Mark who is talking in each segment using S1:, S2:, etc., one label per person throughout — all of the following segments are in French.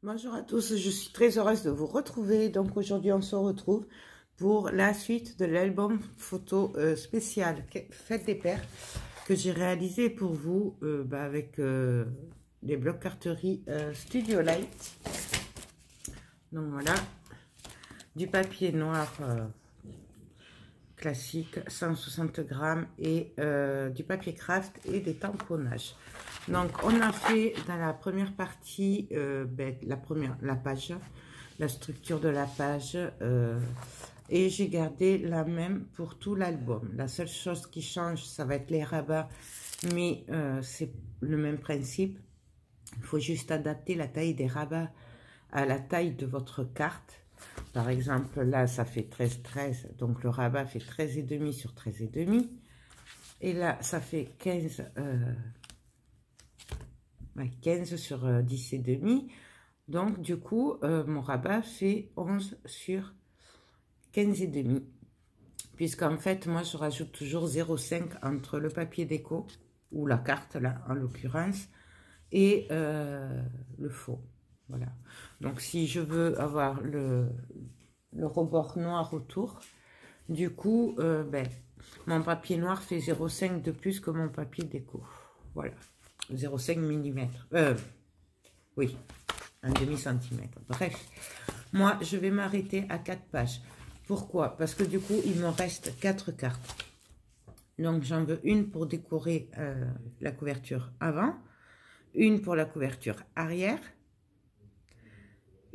S1: Bonjour à tous, je suis très heureuse de vous retrouver. Donc aujourd'hui on se retrouve pour la suite de l'album photo spécial Fête des Pères que j'ai réalisé pour vous avec des blocs carterie Studio Light. Donc voilà, du papier noir classique 160 grammes et du papier craft et des tamponnages. Donc on a fait dans la première partie la page, la structure de la page et j'ai gardé la même pour tout l'album. La seule chose qui change, ça va être les rabats, mais c'est le même principe. Il faut juste adapter la taille des rabats à la taille de votre carte. Par exemple, là, ça fait 13,13, donc le rabat fait 13,5 sur 13,5. Et là, ça fait 15 sur 10,5. Donc, du coup, mon rabat fait 11 sur 15,5. Puisqu'en fait, moi, je rajoute toujours 0,5 entre le papier déco, ou la carte, là, en l'occurrence, et le faux. Voilà. Donc, si je veux avoir le rebord noir autour, du coup, mon papier noir fait 0,5 de plus que mon papier déco. Voilà. 0,5 mm. Oui, un demi-centimètre. Bref, moi, je vais m'arrêter à 4 pages. Pourquoi? Parce que du coup, il me reste 4 cartes. Donc, j'en veux une pour décorer la couverture avant, une pour la couverture arrière,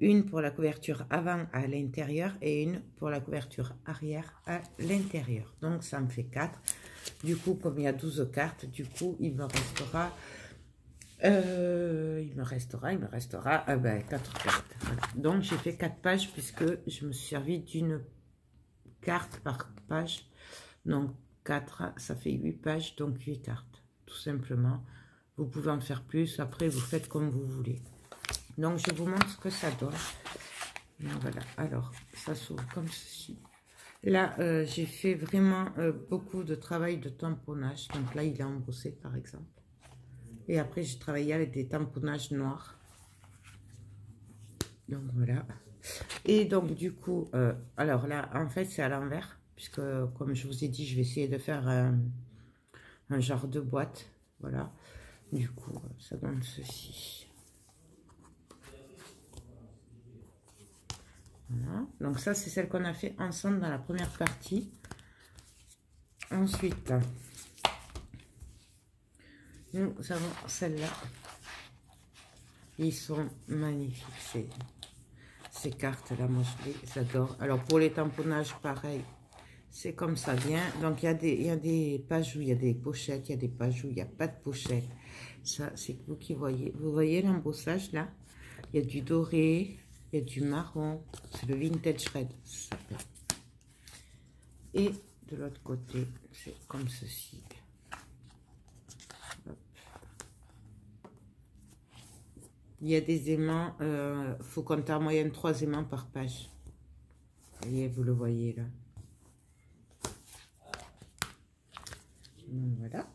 S1: une pour la couverture avant à l'intérieur et une pour la couverture arrière à l'intérieur. Donc, ça me fait 4. Du coup, comme il y a 12 cartes, du coup, il me restera 4 cartes. Voilà. Donc, j'ai fait 4 pages puisque je me suis servi d'une carte par page. Donc, 4, ça fait 8 pages, donc 8 cartes. Tout simplement. Vous pouvez en faire plus. Après, vous faites comme vous voulez. Donc, je vous montre ce que ça donne. Donc, voilà. Alors, ça s'ouvre comme ceci. Là, j'ai fait vraiment beaucoup de travail de tamponnage. Donc là, il est embossé, par exemple. Et après, j'ai travaillé avec des tamponnages noirs. Donc, voilà. Et donc, du coup, alors là, en fait, c'est à l'envers. Puisque, comme je vous ai dit, je vais essayer de faire un genre de boîte. Voilà. Du coup, ça donne ceci. Voilà. Donc ça, c'est celle qu'on a fait ensemble dans la première partie. Ensuite, nous avons celle-là. Ils sont magnifiques, ces cartes-là. Moi, je les adore. Alors, pour les tamponnages, pareil. C'est comme ça vient. Donc, il y a des pages où il y a des pochettes. Il y a des pages où il n'y a pas de pochette. Ça, c'est vous qui voyez. Vous voyez l'embossage, là? Il y a du doré. Il y a du marron, c'est le Vintage Red, ça s'appelle. Et de l'autre côté, c'est comme ceci. Hop. Il y a des aimants, faut compter en moyenne 3 aimants par page. Vous le voyez là. Donc, voilà.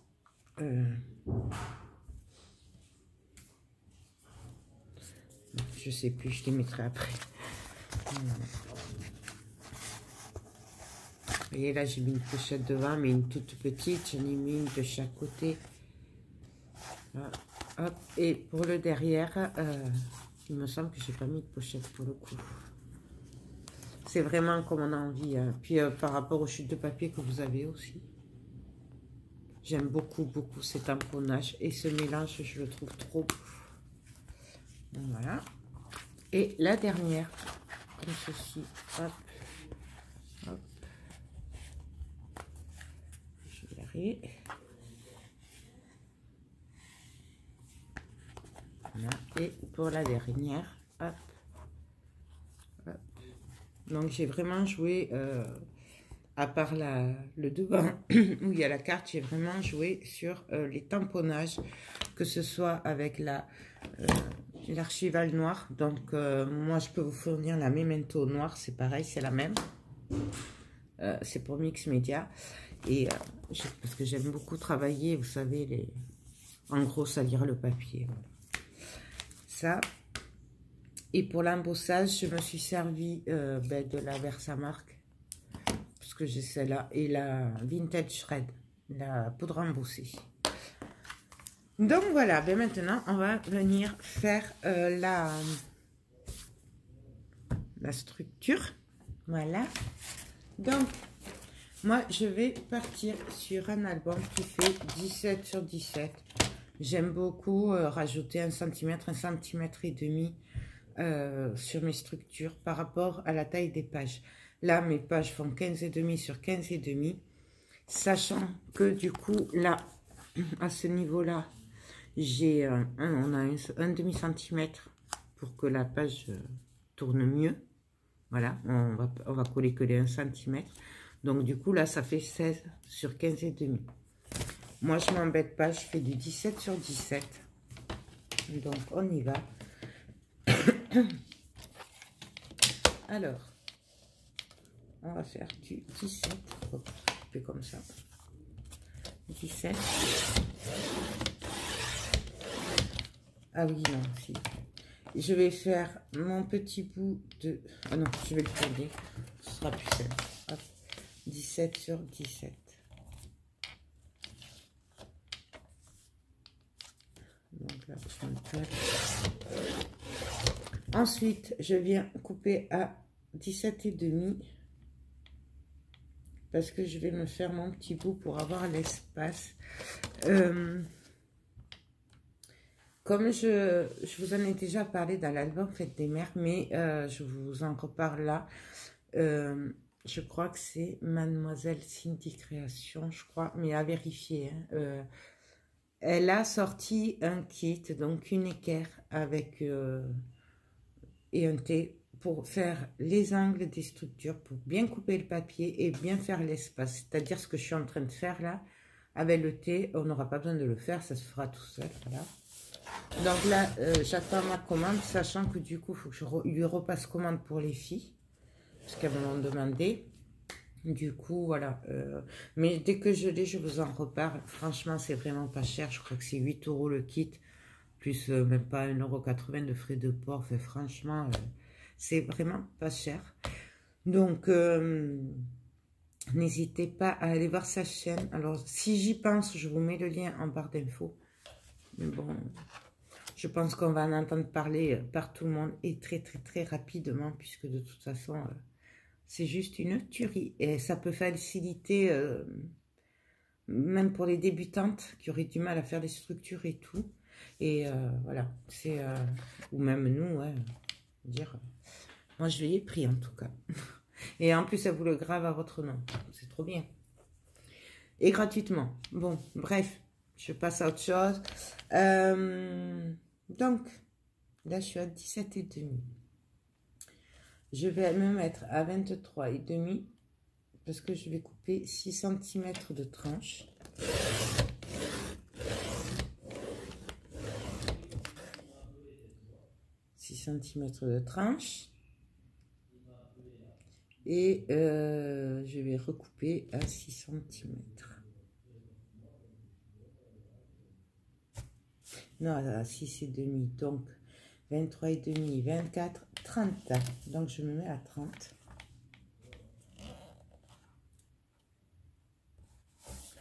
S1: Je sais plus, je les mettrai après. Vous voyez là, j'ai mis une pochette devant, mais une toute petite. J'en ai mis une de chaque côté. Là, hop. Et pour le derrière, il me semble que j'ai pas mis de pochette pour le coup. C'est vraiment comme on a envie. Hein. Puis par rapport aux chutes de papier que vous avez aussi. J'aime beaucoup, beaucoup ces tamponnages. Et ce mélange, je le trouve trop beau. Donc, voilà. Et la dernière, comme ceci. Hop. Hop. Je vais y arriver. Voilà. Et pour la dernière, hop. Hop. Donc, j'ai vraiment joué, à part le devant où il y a la carte, j'ai vraiment joué sur les tamponnages, que ce soit avec l'archival noir. Donc, moi, je peux vous fournir la Memento noire, c'est pareil, c'est la même. C'est pour Mix Media. Et parce que j'aime beaucoup travailler, vous savez, en gros, salir le papier. Voilà. Ça, Et pour l'embossage, je me suis servi de la Versamark, parce que j'ai celle-là, et la Vintage Shred, la poudre embossée. Donc voilà, maintenant on va venir faire la structure. Voilà. Donc, moi je vais partir sur un album qui fait 17 sur 17. J'aime beaucoup rajouter 1 cm, 1,5 cm sur mes structures par rapport à la taille des pages. Là, mes pages font 15,5 sur 15,5, sachant que du coup, là, à ce niveau-là, j'ai on a un demi-centimètre pour que la page tourne mieux. Voilà, on va coller que les 1 cm. Donc, du coup, là, ça fait 16 sur 15,5. Moi, je m'embête pas, je fais du 17 sur 17. Donc, on y va. Alors, on va faire du 17. Hop, je fais comme ça. 17. Ah oui, non, si. Je vais faire mon petit bout de... Ah non, je vais le tourner. Ce sera plus simple. Hop. 17 sur 17. Donc là, je me colle. Ensuite, je viens couper à 17,5 parce que je vais me faire mon petit bout pour avoir l'espace. Comme je vous en ai déjà parlé dans l'album Fête des Mères, mais je vous en reparle là. Je crois que c'est Mademoiselle Cindy Création, je crois, mais à vérifier. Hein. Elle a sorti un kit, donc une équerre avec... et un thé pour faire les angles des structures, pour bien couper le papier et bien faire l'espace. C'est-à-dire ce que je suis en train de faire là, avec le thé, on n'aura pas besoin de le faire, ça se fera tout seul. Voilà. Donc là, j'attends ma commande, sachant que du coup, il faut que je lui repasse commande pour les filles, parce qu'elles m'ont demandé. Du coup, voilà. Mais dès que je l'ai, je vous en reparle. Franchement, c'est vraiment pas cher. Je crois que c'est 8 € le kit. Plus même pas 1,80 € de frais de port. Enfin, franchement, c'est vraiment pas cher. Donc, n'hésitez pas à aller voir sa chaîne. Alors, si j'y pense, je vous mets le lien en barre d'infos. Mais bon, je pense qu'on va en entendre parler par tout le monde et très, très, très rapidement, puisque de toute façon, c'est juste une tuerie. Et ça peut faciliter, même pour les débutantes qui auraient du mal à faire des structures et tout. Et voilà, c'est ou même nous, ouais, dire, moi je l'ai pris en tout cas. Et en plus, ça vous le grave à votre nom, c'est trop bien. Et gratuitement. Bon, bref, je passe à autre chose. Donc, là, je suis à 17,5. Je vais me mettre à 23,5 parce que je vais couper 6 cm de tranche. De tranche et je vais recouper à 6 cm. Non, à 6,5, donc 23,5, 24, 30. Donc je me mets à 30.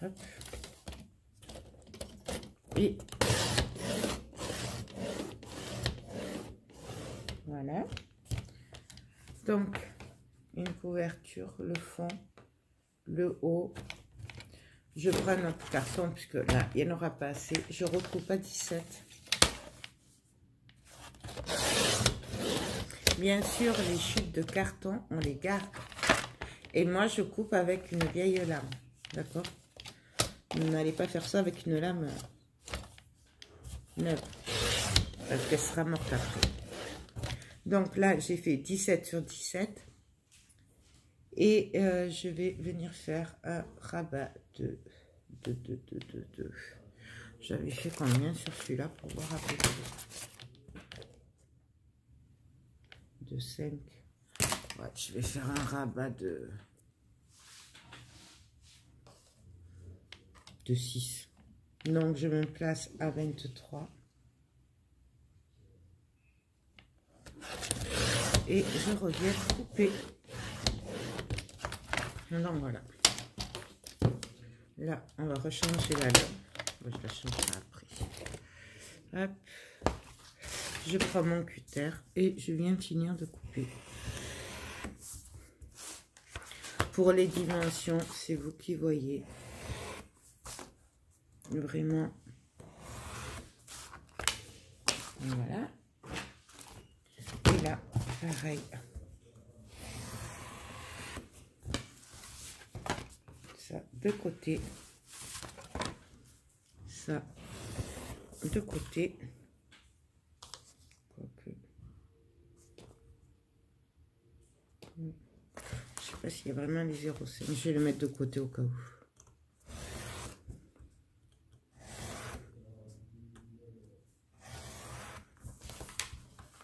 S1: Hop. Et voilà. Donc, une couverture, le fond, le haut. Je prends notre carton, puisque là, il n'y en aura pas assez. Je recoupe à 17. Bien sûr, les chutes de carton, on les garde. Et moi, je coupe avec une vieille lame. D'accord? Vous n'allez pas faire ça avec une lame neuve. Parce qu'elle sera morte après. Donc là, j'ai fait 17 sur 17. Et je vais venir faire un rabat de. J'avais fait combien sur celui-là pour voir à peu près. De 5. Ouais, je vais faire un rabat de 6. Donc je me place à 23. et je reviens couper. Donc voilà. Là, on va rechanger la lame. Je la changerai après. Hop. Je prends mon cutter et je viens finir de couper. Pour les dimensions, c'est vous qui voyez. Vraiment. Voilà. Et là, pareil. Ça de côté. Ça de côté. Je sais pas s'il y a vraiment les 0,5. Je vais le mettre de côté au cas où.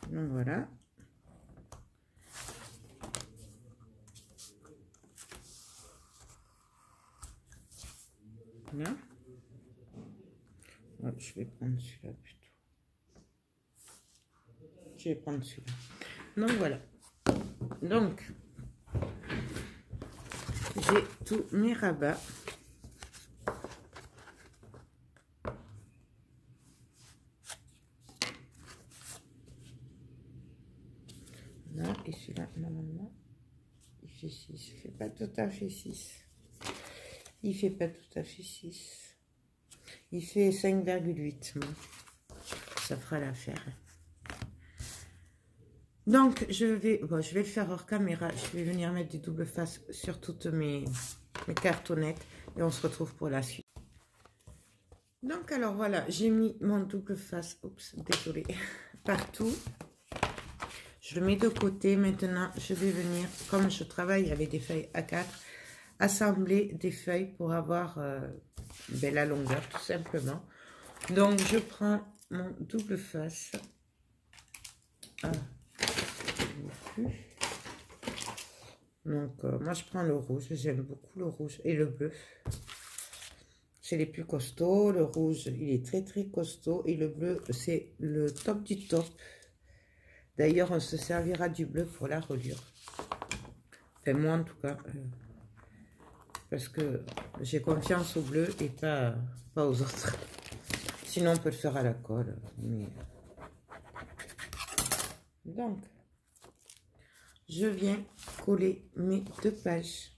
S1: Donc voilà. Là. Ouais, je vais prendre celui-là plutôt. Je vais prendre celui-là. Donc voilà. Donc, j'ai tous mes rabats. Là, et celui-là, normalement, il fait 6. Il fait pas tout à fait 6. Il fait pas tout à fait 6. Il fait 5,8. Bon, ça fera l'affaire. Donc, je vais le faire hors caméra. Je vais venir mettre des doubles faces sur toutes mes cartonnettes. Et on se retrouve pour la suite. Donc, alors voilà, j'ai mis mon double face. Oups, désolé. Partout. Je le mets de côté. Maintenant, je vais venir, comme je travaille avec des feuilles A4, assembler des feuilles pour avoir la longueur, tout simplement. Donc, je prends mon double face. Donc, moi, je prends le rouge. J'aime beaucoup le rouge et le bleu. C'est les plus costauds. Le rouge, il est très, très costaud. Et le bleu, c'est le top du top. D'ailleurs, on se servira du bleu pour la reliure. Enfin, moi, en tout cas. Parce que j'ai confiance au bleu et pas aux autres. Sinon, on peut le faire à la colle. Mais... Donc, je viens coller mes 2 pages.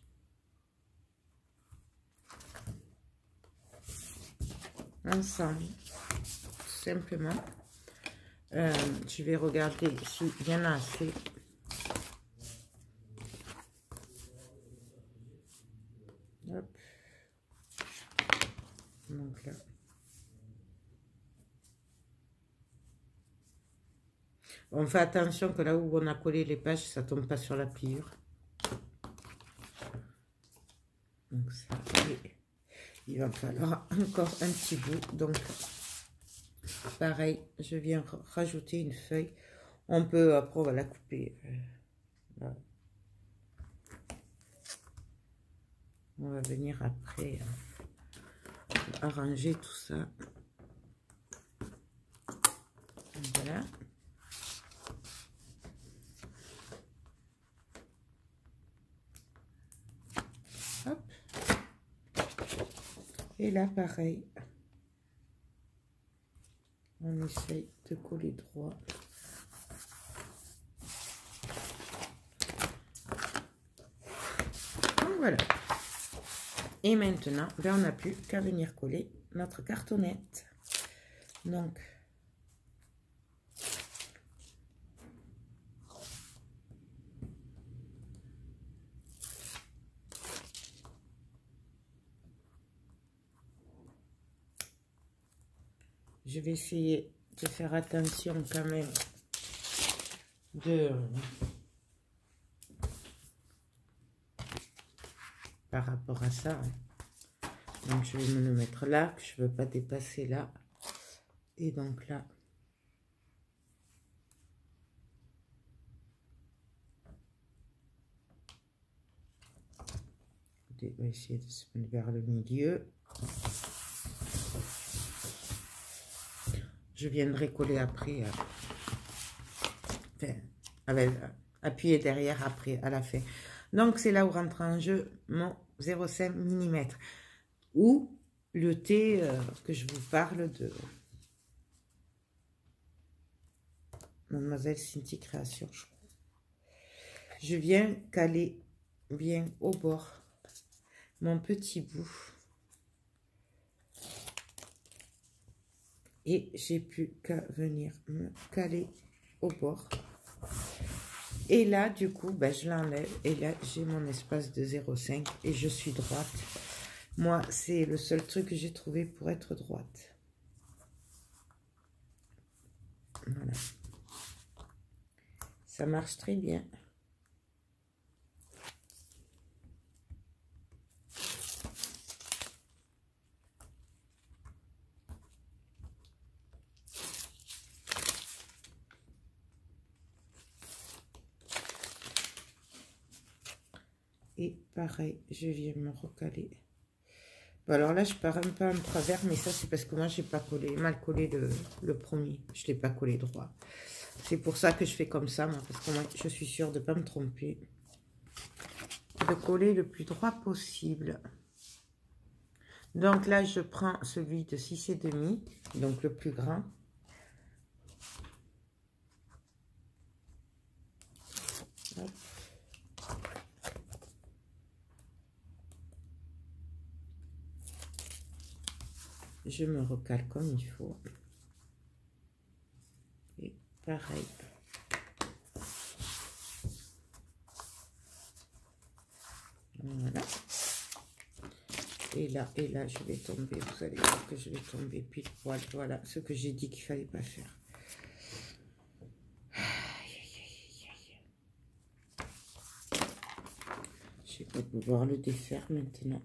S1: Ensemble, tout simplement. Je vais regarder s'il y en a assez. Hop. Donc là. On fait attention que là où on a collé les pages, ça tombe pas sur la pliure. Donc ça, il va falloir encore un petit bout. Donc, pareil, je viens rajouter une feuille. On peut, après, on va la couper. Là. On va venir après arranger tout ça. Voilà. Hop. Et là, pareil. On essaye de coller droit. Donc voilà. Et maintenant, ben, on n'a plus qu'à venir coller notre cartonnette. Donc, je vais essayer de faire attention quand même par rapport à ça. Donc, je vais me le mettre là, que je ne veux pas dépasser là. Et donc là. On va essayer de se mettre vers le milieu. Je viendrai coller après. Enfin, appuyer derrière après, à la fin. Donc, c'est là où rentre en jeu mon 0,5 mm. Ou le thé que je vous parle de Mademoiselle Cinti Création, je crois. Je viens caler bien au bord mon petit bout. Et j'ai plus qu'à venir me caler au bord. Et là, du coup, ben, je l'enlève. Et là, j'ai mon espace de 0,5 et je suis droite. Moi, c'est le seul truc que j'ai trouvé pour être droite. Voilà. Ça marche très bien. Et pareil, je viens me recaler. Bon, alors là, je pars un peu en travers, mais ça, c'est parce que moi, j'ai pas collé, mal collé le premier. Je l'ai pas collé droit. C'est pour ça que je fais comme ça, moi, parce que moi, je suis sûre de ne pas me tromper. De coller le plus droit possible. Donc là, je prends celui de 6,5, donc le plus grand. Hop. Je me recale comme il faut. Et pareil. Voilà. Et là, je vais tomber. Vous allez voir que je vais tomber pile poil. Voilà ce que j'ai dit qu'il fallait pas faire. Je vais pas pouvoir le défaire maintenant.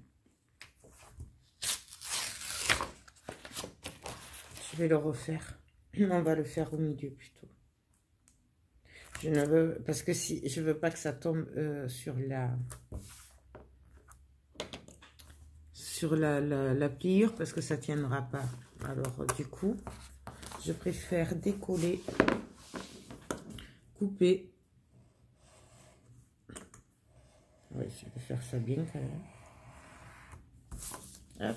S1: Je vais le refaire. On va le faire au milieu plutôt. Je ne veux, parce que si je veux pas que ça tombe sur la pliure, parce que ça tiendra pas. Alors du coup, je préfère décoller, couper. Oui, je vais faire ça bien quand même. Hop,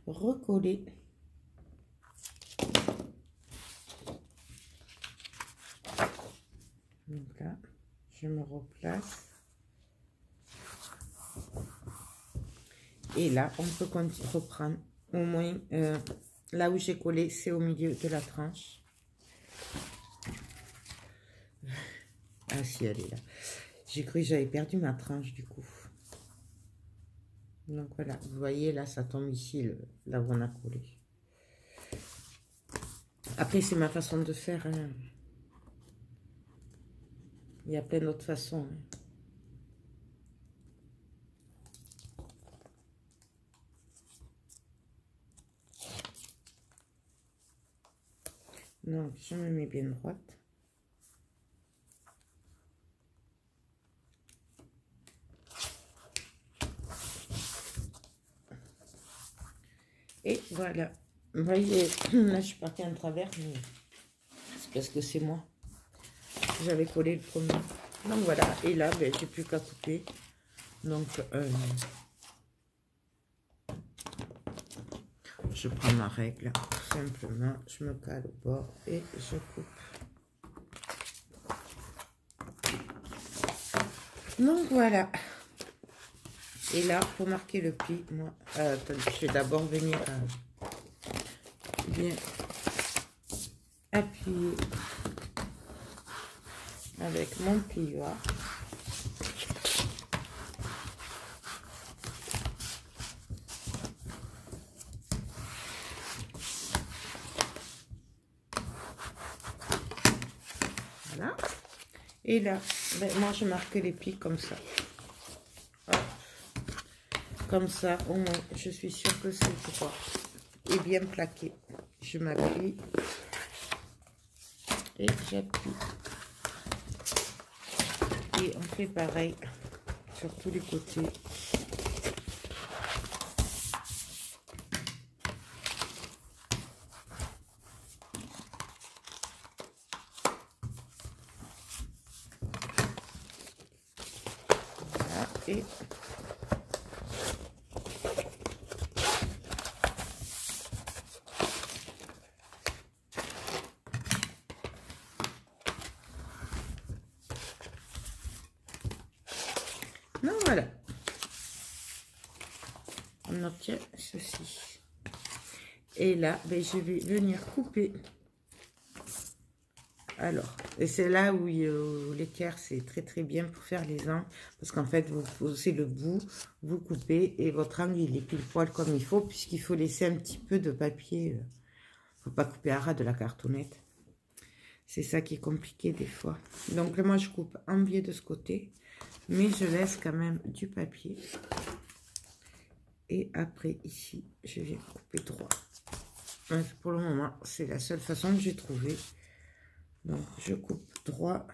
S1: recoller. Donc là, je me replace. Et là, on peut reprendre au moins là où j'ai collé, c'est au milieu de la tranche. Ah si, elle est là. J'ai cru que j'avais perdu ma tranche du coup. Donc voilà, vous voyez là, ça tombe ici, là où on a collé. Après, c'est ma façon de faire. Hein. Il y a plein d'autres façons. Hein. Donc, je me mets bien droite. Et voilà. Vous voyez, là, je suis partie en travers, mais c'est parce que c'est moi. J'avais collé le premier. Donc, voilà. Et là, ben, j'ai plus qu'à couper. Donc, je prends ma règle. Tout simplement, je me cale au bord et je coupe. Donc, voilà. Et là, pour marquer le pli, moi, attendez, je vais d'abord venir bien appuyer avec mon plioir. Voilà. Et là, ben, moi, je marque les plis comme ça. Hop. Comme ça, au moins, je suis sûre que c'est droit et bien plaqué. Je m'appuie et j'appuie. Et on fait pareil sur tous les côtés. et non, voilà, on obtient ceci. Et là, ben, je vais venir couper. Alors, et c'est là où l'équerre, c'est très très bien pour faire les angles. Parce qu'en fait, vous posez le bout, vous coupez et votre angle, il est pile poil comme il faut. Puisqu'il faut laisser un petit peu de papier. Il ne faut pas couper à ras de la cartonnette. C'est ça qui est compliqué des fois. Donc là, moi, je coupe en biais de ce côté. Mais je laisse quand même du papier. Et après, ici, je viens couper droit. Pour le moment, c'est la seule façon que j'ai trouvé. Donc, je coupe droit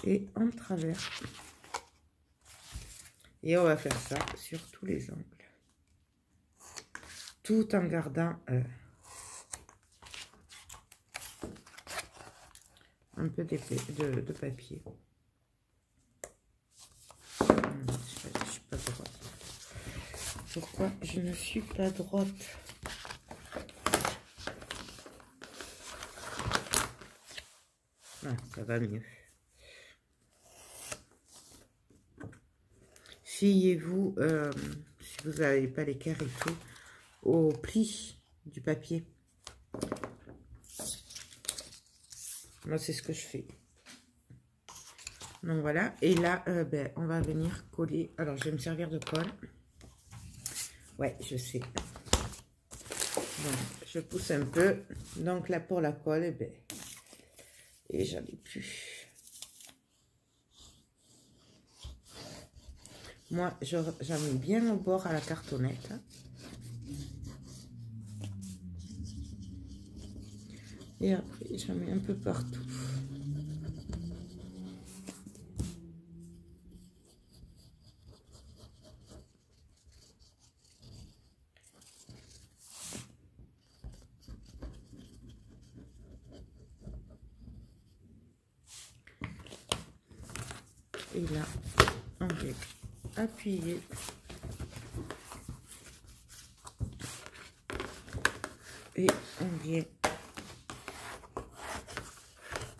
S1: et en travers. Et on va faire ça sur tous les angles. Tout en gardant un peu de papier. Je ne suis pas droite. Pourquoi je ne suis pas droite? Ah, ça va mieux. Fiez-vous, si vous n'avez pas l'équerre et tout, au pli du papier. Moi, c'est ce que je fais. Donc voilà. Et là, ben, on va venir coller. Alors, je vais me servir de colle. Ouais, je sais. Donc, je pousse un peu. Donc là, pour la colle, eh ben, et j'en ai plus. Moi, j'en mets bien au bord à la cartonnette. Et après, j'en mets un peu partout. Et là, on va appuyer. Et on vient.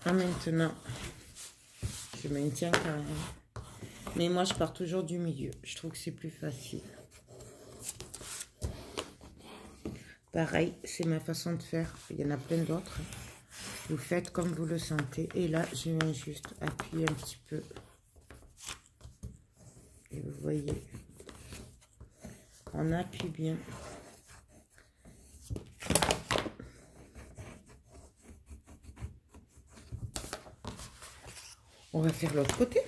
S1: Maintenant, je maintiens quand même. Mais moi, je pars toujours du milieu. Je trouve que c'est plus facile. Pareil, c'est ma façon de faire. Il y en a plein d'autres. Vous faites comme vous le sentez. Et là, je viens juste appuyer un petit peu. Et vous voyez, on appuie bien. On va faire l'autre côté.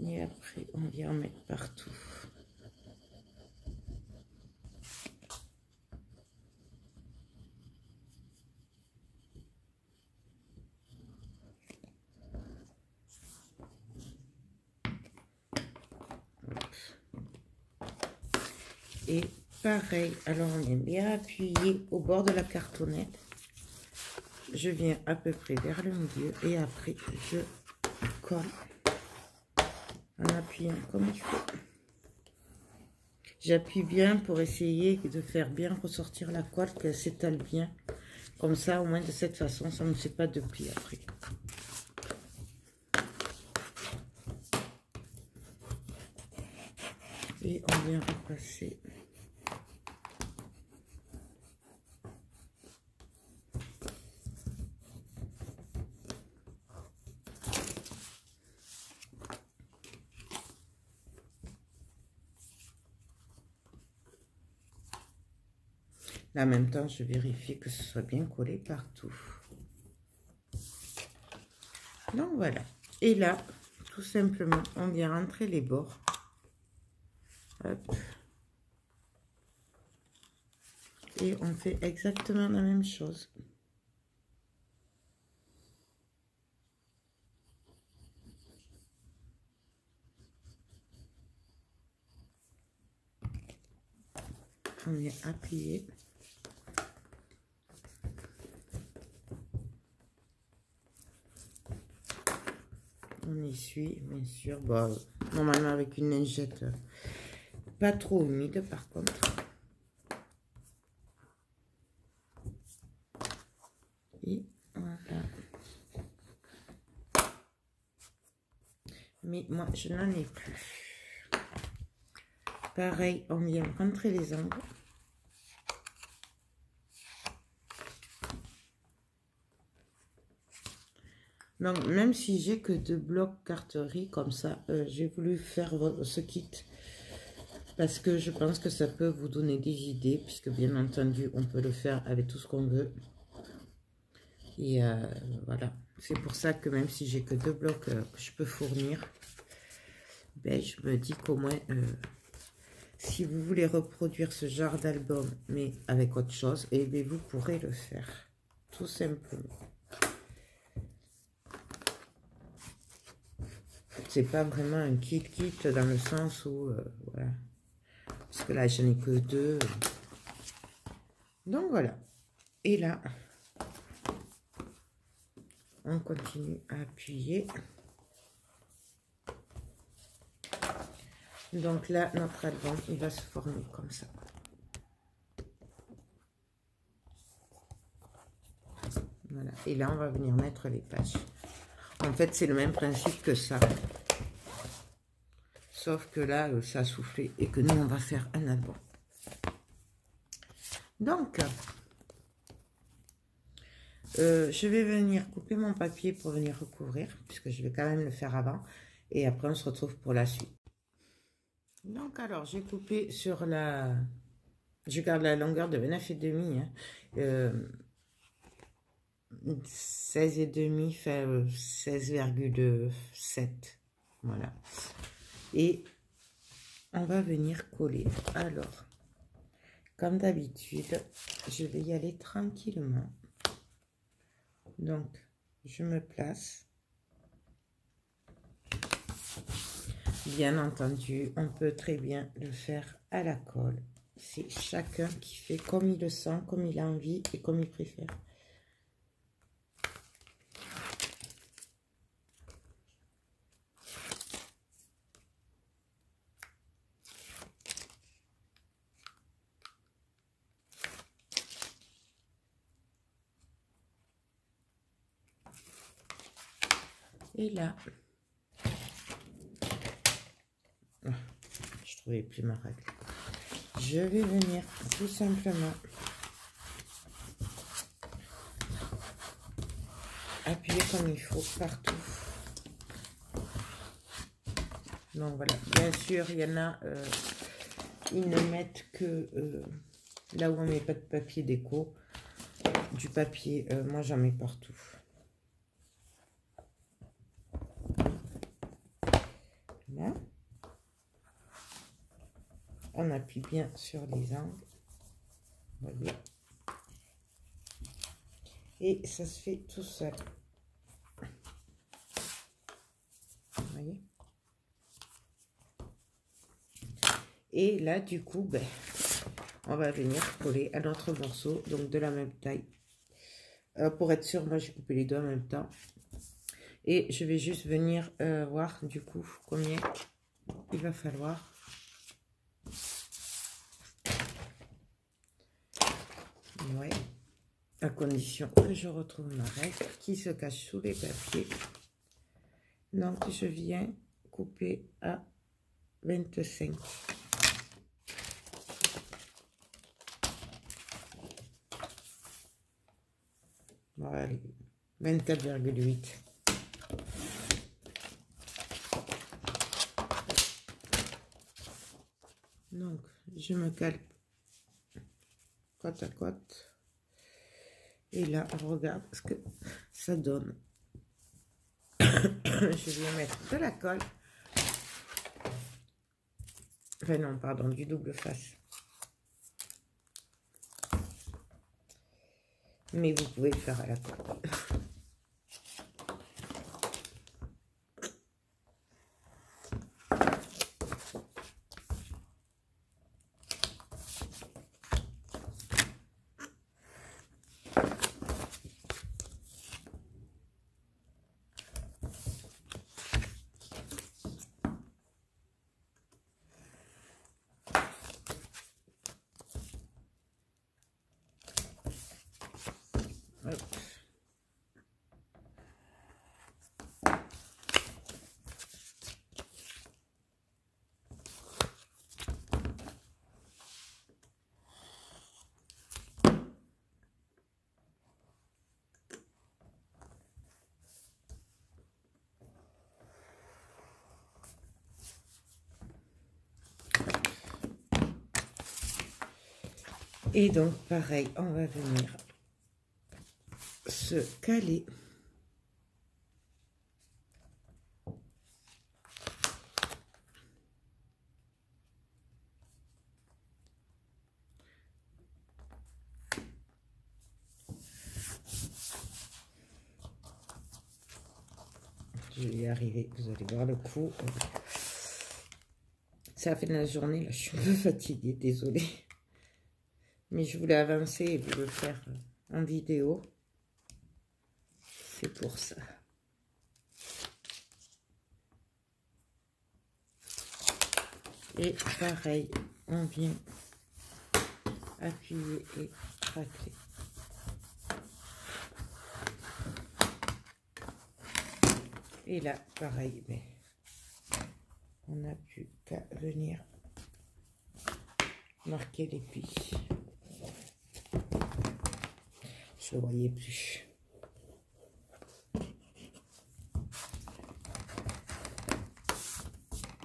S1: Et après, on vient en mettre partout. Et pareil, alors on vient bien appuyer au bord de la cartonnette. Je viens à peu près vers le milieu et après je colle en appuyant comme il faut. J'appuie bien pour essayer de faire bien ressortir la colle, qu'elle s'étale bien. Comme ça, au moins de cette façon, ça ne me fait pas de plis après. Et on vient repasser. Là, en même temps, je vérifie que ce soit bien collé partout. Donc voilà. Et là, tout simplement, on vient rentrer les bords. Hop. Et on fait exactement la même chose. on vient appuyer. On essuie, bien sûr. Bon, normalement avec une lingette pas trop humide par contre. Et voilà. Mais moi, je n'en ai plus. Pareil, on vient rentrer les angles. Donc, même si j'ai que 2 blocs carterie comme ça, j'ai voulu faire ce kit parce que je pense que ça peut vous donner des idées, puisque bien entendu, on peut le faire avec tout ce qu'on veut. Et voilà, c'est pour ça que même si j'ai que 2 blocs que je peux fournir, ben, je me dis qu'au moins, si vous voulez reproduire ce genre d'album, mais avec autre chose, et bien, vous pourrez le faire, tout simplement. C'est pas vraiment un kit dans le sens où, voilà, parce que là, j'en ai que 2. Donc, voilà. Et là, on continue à appuyer. Donc là, notre album, il va se former comme ça. Voilà. Et là, on va venir mettre les pages. En fait, c'est le même principe que ça. Sauf que là, ça a soufflé et que nous, on va faire un album. Donc, je vais venir couper mon papier pour venir recouvrir, puisque je vais quand même le faire avant. Et après, on se retrouve pour la suite. Donc, alors, j'ai coupé sur la... Je garde la longueur de 29,5. Hein. 16,5 fait 16,7. Voilà. Et on va venir coller. Alors, comme d'habitude, je vais y aller tranquillement. Donc, je me place. Bien entendu, on peut très bien le faire à la colle. C'est chacun qui fait comme il le sent, comme il a envie et comme il préfère. Et là, je trouvais plus ma règle. Je vais venir tout simplement appuyer comme il faut partout. Donc voilà, bien sûr, il y en a, ils ne mettent que là où on met pas de papier déco, du papier, moi j'en mets partout. Là, on appuie bien sur les angles, vous voyez, et ça se fait tout seul. Vous voyez. Et là, du coup, ben, on va venir coller à notre morceau, donc de la même taille. Pour être sûr, moi, j'ai coupé les deux en même temps. Et je vais juste venir voir, du coup, combien il va falloir. Ouais. À condition que je retrouve ma règle qui se cache sous les papiers. Donc, je viens couper à 25. Voilà, 24,8. Donc, je me cale côte à côte. Et là, on regarde ce que ça donne. Je vais mettre de la colle. Enfin non, pardon, du double face. Mais vous pouvez le faire à la colle. Et donc, pareil, on va venir se caler. Je vais y arriver, vous allez voir le coup. C'est la fin de la journée, là, je suis un peu fatiguée, désolée. Mais je voulais avancer et vous le faire en vidéo. C'est pour ça. Et pareil, on vient appuyer et racler. Et là, pareil, mais on n'a plus qu'à venir marquer les plis. Je ne voyais plus.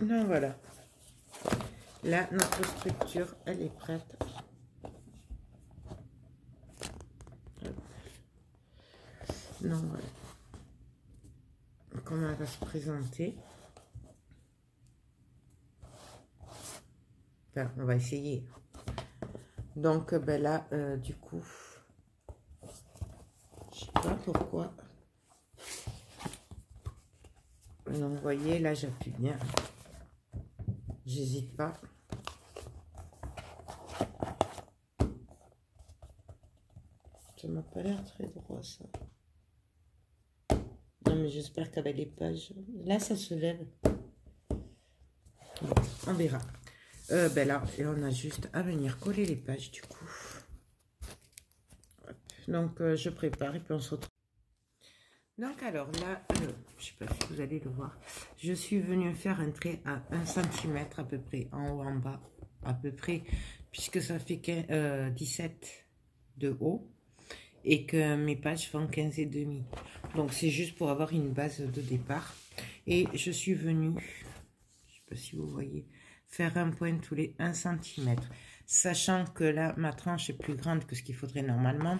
S1: Donc voilà. Là, notre structure, elle est prête. Donc voilà. Comment elle va se présenter. Enfin, on va essayer. Donc ben là, du coup, je sais pas pourquoi. Donc vous voyez, là j'appuie bien. J'hésite pas. Ça m'a pas l'air très droit ça. Non mais j'espère qu'avec les pages, là ça se lève. Bon, on verra. Ben là, et on a juste à venir coller les pages du coup. Hop. Donc je prépare et puis on se retrouve. Donc alors là, je sais pas si vous allez le voir, je suis venue faire un trait à 1 cm à peu près, en haut, en bas, à peu près, puisque ça fait 17 de haut et que mes pages font 15,5. Donc c'est juste pour avoir une base de départ. Et je suis venue, je sais pas si vous voyez, faire un point tous les 1 cm, sachant que là, ma tranche est plus grande que ce qu'il faudrait normalement.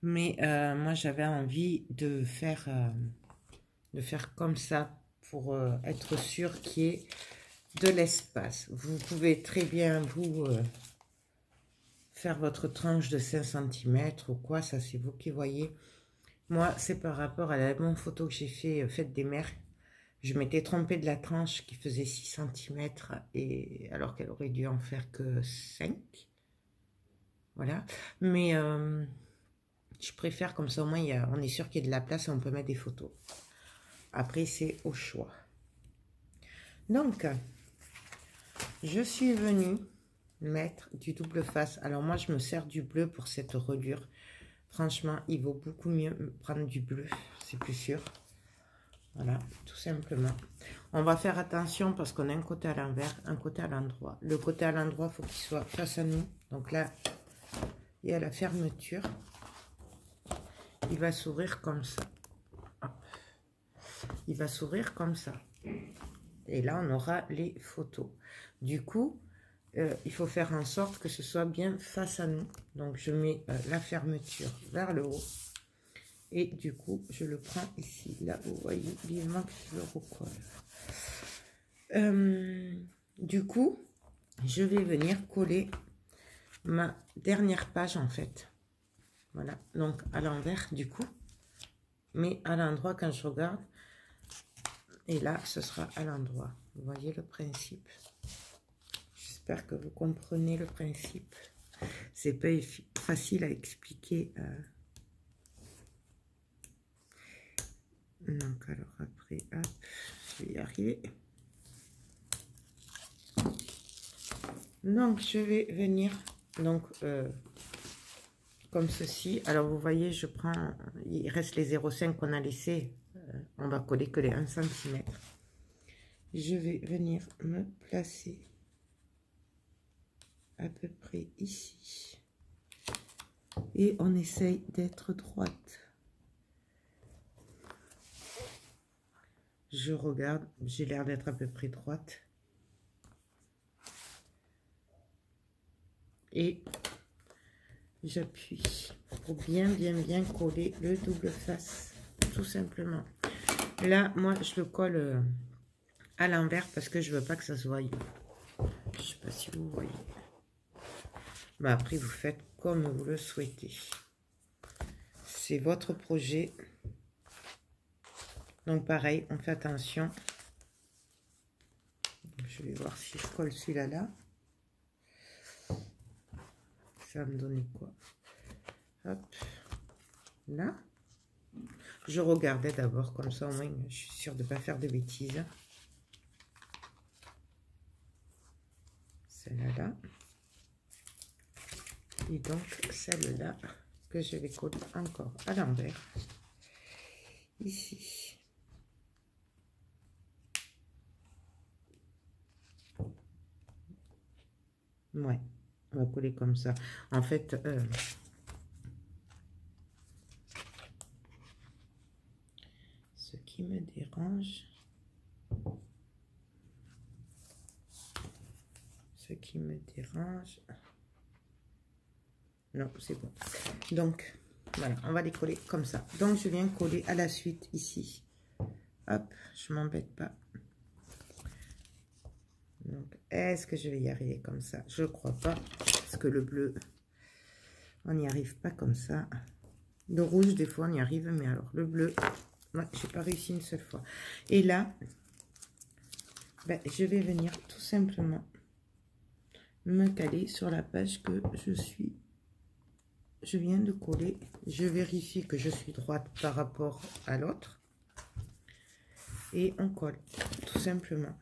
S1: Mais moi, j'avais envie de faire comme ça pour être sûr qu'il y ait de l'espace. Vous pouvez très bien, vous, faire votre tranche de 5 cm ou quoi. Ça, c'est vous qui voyez. Moi, c'est par rapport à la bonne photo que j'ai fait, Fête des Mères. Je m'étais trompée de la tranche qui faisait 6 cm, et, alors qu'elle aurait dû en faire que 5. Voilà. Mais... je préfère comme ça, au moins, on est sûr qu'il y a de la place et on peut mettre des photos. Après, c'est au choix. Donc, je suis venue mettre du double face. Alors, moi, je me sers du bleu pour cette reliure. Franchement, il vaut beaucoup mieux prendre du bleu. C'est plus sûr. Voilà, tout simplement. On va faire attention parce qu'on a un côté à l'envers, un côté à l'endroit. Le côté à l'endroit, il faut qu'il soit face à nous. Donc là, il y a la fermeture. Il va s'ouvrir comme ça. Hop. Il va s'ouvrir comme ça. Et là, on aura les photos. Du coup, il faut faire en sorte que ce soit bien face à nous. Donc, je mets la fermeture vers le haut. Et du coup, je le prends ici. Là, vous voyez vivement que je le recolle. Du coup, je vais venir coller ma dernière page, en fait. Voilà. Donc, à l'envers, du coup. Mais à l'endroit, quand je regarde. Et là, ce sera à l'endroit. Vous voyez le principe. J'espère que vous comprenez le principe. C'est pas facile à expliquer. Donc, alors après, hop, je vais y arriver. Donc, je vais venir, donc, comme ceci. Alors, vous voyez, je prends, il reste les 0,5 qu'on a laissé. On va coller que les 1 cm. Je vais venir me placer à peu près ici. Et on essaye d'être droite. Je regarde, j'ai l'air d'être à peu près droite. Et j'appuie pour bien coller le double face, tout simplement. Là, moi, je le colle à l'envers parce que je veux pas que ça se voie. Je sais pas si vous voyez. Mais après, vous faites comme vous le souhaitez. C'est votre projet. Donc, pareil, on fait attention. Je vais voir si je colle celui-là là. Ça va me donner quoi? Hop. Là. Je regardais d'abord, comme ça, au moins, je suis sûre de ne pas faire de bêtises. Celle-là là. Et donc, celle-là que je vais coller encore à l'envers. Ici. Ouais, on va coller comme ça. En fait, ce qui me dérange, non, c'est bon. Donc, voilà, on va les coller comme ça. Donc, je viens coller à la suite ici. Hop, je m'embête pas. Donc, est-ce que je vais y arriver comme ça? Je crois pas, parce que le bleu, on n'y arrive pas comme ça. Le rouge, des fois, on y arrive, mais alors le bleu, ouais, j'ai pas réussi une seule fois. Et là, ben, je vais venir tout simplement me caler sur la page que je viens de coller. Je vérifie que je suis droite par rapport à l'autre. Et on colle, tout simplement.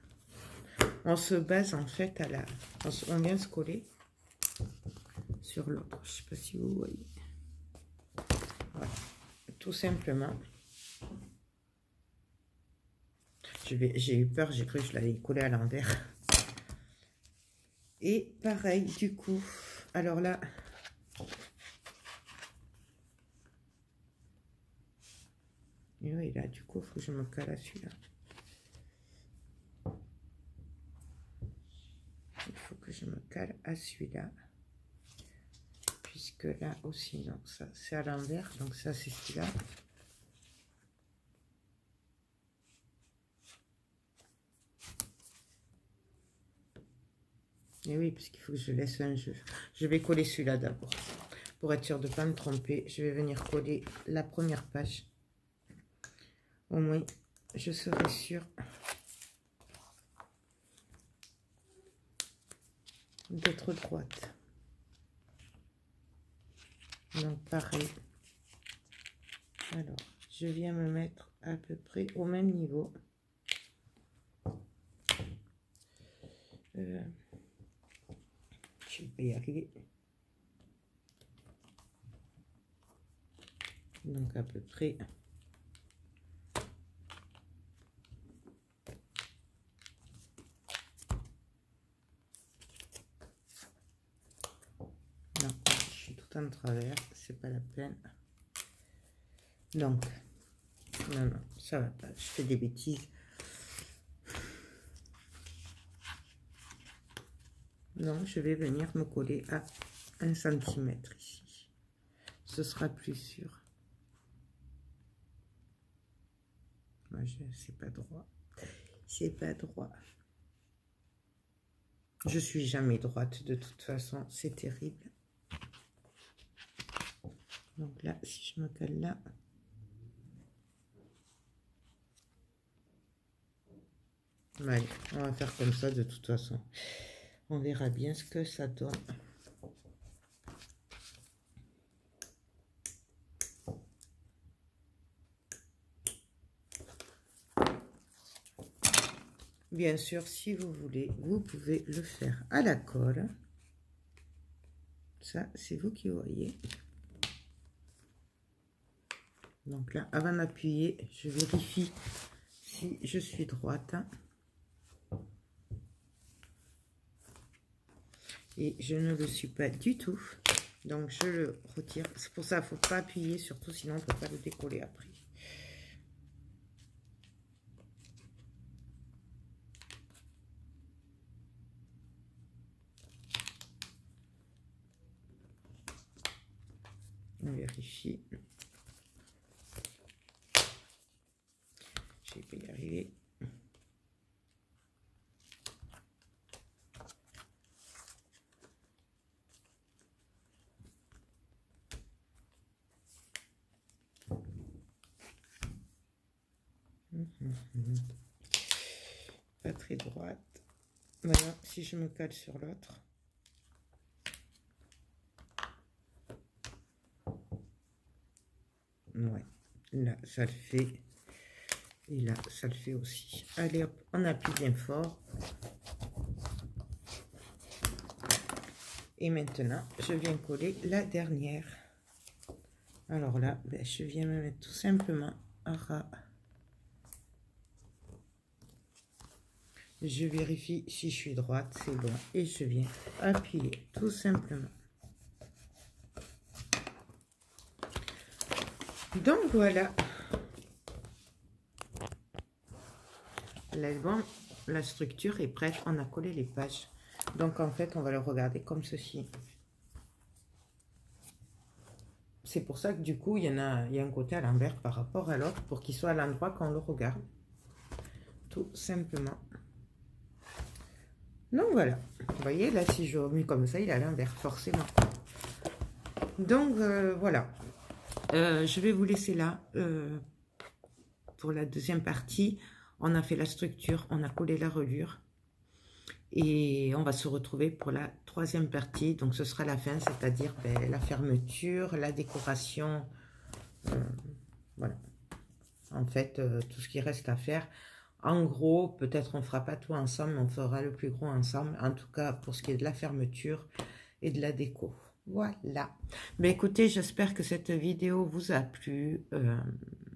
S1: On se base en fait à la... On vient se coller sur l'autre. Je ne sais pas si vous voyez. Voilà. Tout simplement. J'ai eu peur, j'ai cru que je l'allais coller à l'envers. Et pareil, du coup, alors là... Et oui, là, du coup, il faut que je me cale à celui-là. Il faut que je me cale à celui-là. Puisque là aussi, non, ça c'est à l'envers. Donc ça, c'est celui-là. Et oui, puisqu'il faut que je laisse un jeu. Je vais coller celui-là d'abord. Pour être sûr de ne pas me tromper, je vais venir coller la première page. Au moins, je serai sûre d'être droite. Donc, pareil. Alors, je viens me mettre à peu près au même niveau. Je vais y arriver. Donc, à peu près... Non, je suis tout en travers, c'est pas la peine. Donc, non, ça va pas, je fais des bêtises. Donc, je vais venir me coller à 1 cm ici. Ce sera plus sûr. Moi, c'est pas droit. C'est pas droit. Je suis jamais droite de toute façon, c'est terrible. Donc là, si je me cale là, allez, on va faire comme ça de toute façon. On verra bien ce que ça donne. Bien sûr, si vous voulez, vous pouvez le faire à la colle. Ça, c'est vous qui voyez. Donc là, avant d'appuyer, je vérifie si je suis droite. Et je ne le suis pas du tout. Donc, je le retire. C'est pour ça qu'il ne faut pas appuyer, surtout sinon on ne peut pas le décoller après. On vérifie. Je vais y arriver. Pas très droite. Voilà, si je me cale sur l'autre. Ouais, là, ça le fait. Et là, ça le fait aussi. Allez, hop, on appuie bien fort. Et maintenant, je viens coller la dernière. Alors là, ben, je viens me mettre tout simplement à ras. Je vérifie si je suis droite, c'est bon. Et je viens appuyer tout simplement. Donc voilà. L'album, la structure est prête. On a collé les pages. Donc en fait, on va le regarder comme ceci. C'est pour ça que du coup, il y a un côté à l'envers par rapport à l'autre pour qu'il soit à l'endroit quand on le regarde. Tout simplement. Donc voilà, vous voyez là, si je remets comme ça, il est à l'envers forcément. Donc voilà, je vais vous laisser là pour la deuxième partie. On a fait la structure, on a collé la reliure et on va se retrouver pour la troisième partie. Donc ce sera la fin, c'est-à-dire ben, la fermeture, la décoration, voilà. En fait, tout ce qui reste à faire. En gros, peut-être on ne fera pas tout ensemble, mais on fera le plus gros ensemble. En tout cas, pour ce qui est de la fermeture et de la déco. Voilà. Mais écoutez, j'espère que cette vidéo vous a plu.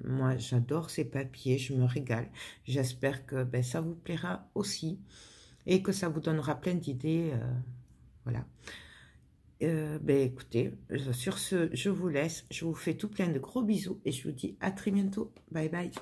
S1: Moi, j'adore ces papiers, je me régale. J'espère que ben, ça vous plaira aussi et que ça vous donnera plein d'idées. Voilà. Ben, écoutez, sur ce, je vous laisse. Je vous fais tout plein de gros bisous et je vous dis à très bientôt. Bye bye.